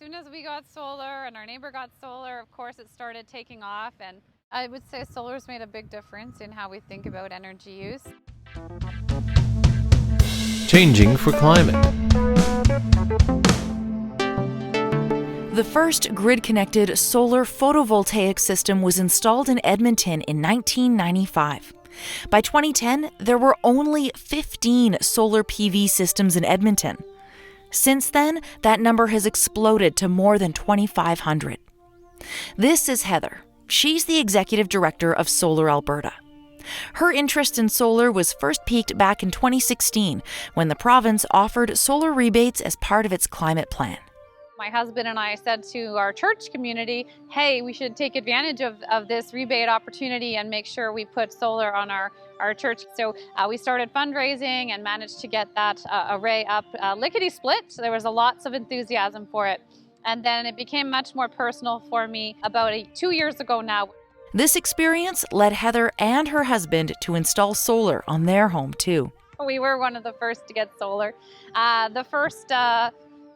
soon as we got solar and our neighbor got solar, of course it started taking off, and I would say solar's made a big difference in how we think about energy use. Changing for climate. The first grid-connected solar photovoltaic system was installed in Edmonton in 1995. By 2010, there were only 15 solar PV systems in Edmonton. Since then, that number has exploded to more than 2,500. This is Heather. She's the executive director of Solar Alberta. Her interest in solar was first peaked back in 2016 when the province offered solar rebates as part of its climate plan. My husband and I said to our church community, hey, we should take advantage of this rebate opportunity and make sure we put solar on our church. So we started fundraising and managed to get that array up lickety-split. So there was lots of enthusiasm for it. And then it became much more personal for me about 2 years ago now. This experience led Heather and her husband to install solar on their home too. We were one of the first to get solar. The first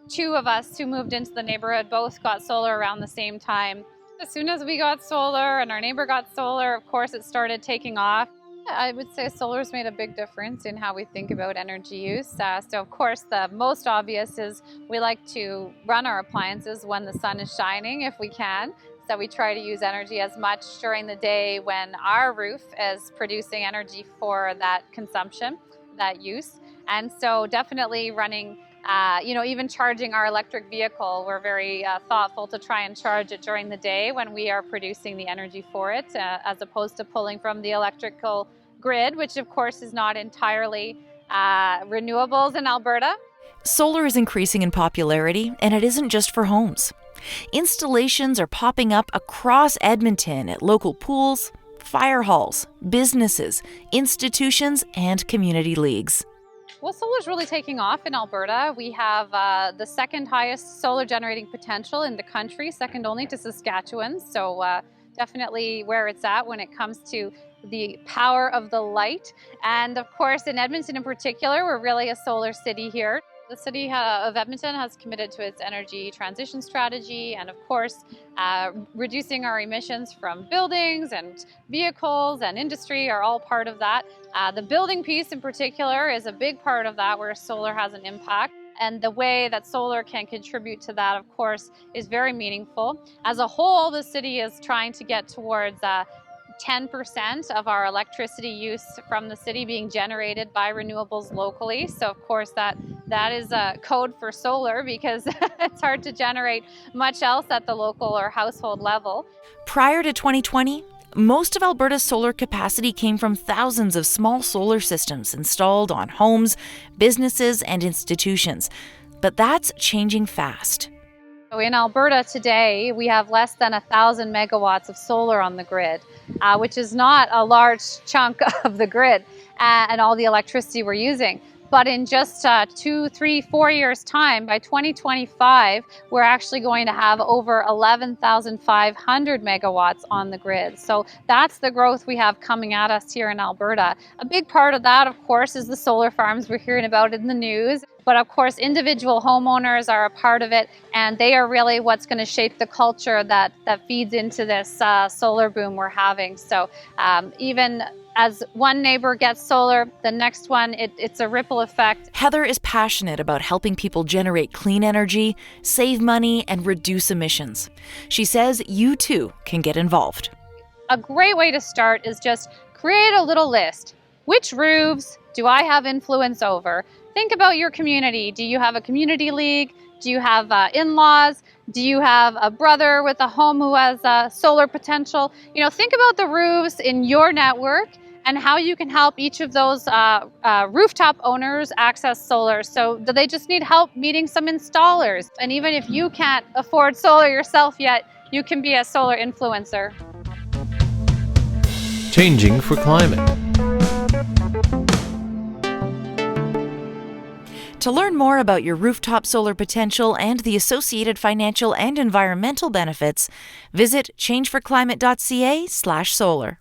two of us who moved into the neighborhood both got solar around the same time. As soon as we got solar and our neighbor got solar, of course it started taking off. I would say solar's made a big difference in how we think about energy use. So of course the most obvious is we like to run our appliances when the sun is shining if we can. So we try to use energy as much during the day when our roof is producing energy for that consumption, that use. And so definitely running even charging our electric vehicle, we're very thoughtful to try and charge it during the day when we are producing the energy for it, as opposed to pulling from the electrical grid, which of course is not entirely renewables in Alberta. Solar is increasing in popularity, and it isn't just for homes. Installations are popping up across Edmonton at local pools, fire halls, businesses, institutions, and community leagues. Well, solar is really taking off in Alberta. We have the second highest solar generating potential in the country, second only to Saskatchewan. So definitely where it's at when it comes to the power of the light. And of course, in Edmonton in particular, we're really a solar city here. The city of Edmonton has committed to its energy transition strategy and, of course, reducing our emissions from buildings and vehicles and industry are all part of that. The building piece in particular is a big part of that, where solar has an impact. And the way that solar can contribute to that, of course, is very meaningful. As a whole, the city is trying to get towards 10% of our electricity use from the city being generated by renewables locally. So of course that is a code for solar, because it's hard to generate much else at the local or household level. Prior to 2020, most of Alberta's solar capacity came from thousands of small solar systems installed on homes, businesses, and institutions. But that's changing fast. So in Alberta today, we have less than 1,000 megawatts of solar on the grid, which is not a large chunk of the grid and all the electricity we're using. But in just 2, 3, 4 years' time, by 2025, we're actually going to have over 11,500 megawatts on the grid. So that's the growth we have coming at us here in Alberta. A big part of that, of course, is the solar farms we're hearing about in the news. But of course, individual homeowners are a part of it, and they are really what's going to shape the culture that feeds into this solar boom we're having. So even as one neighbor gets solar, the next one, it's a ripple effect. Heather is passionate about helping people generate clean energy, save money, and reduce emissions. She says you too can get involved. A great way to start is just create a little list. Which roofs do I have influence over? Think about your community. Do you have a community league? Do you have in-laws? Do you have a brother with a home who has solar potential? Think about the roofs in your network and how you can help each of those rooftop owners access solar. So do they just need help meeting some installers? And even if you can't afford solar yourself yet, you can be a solar influencer. Changing for climate. To learn more about your rooftop solar potential and the associated financial and environmental benefits, visit changeforclimate.ca/solar.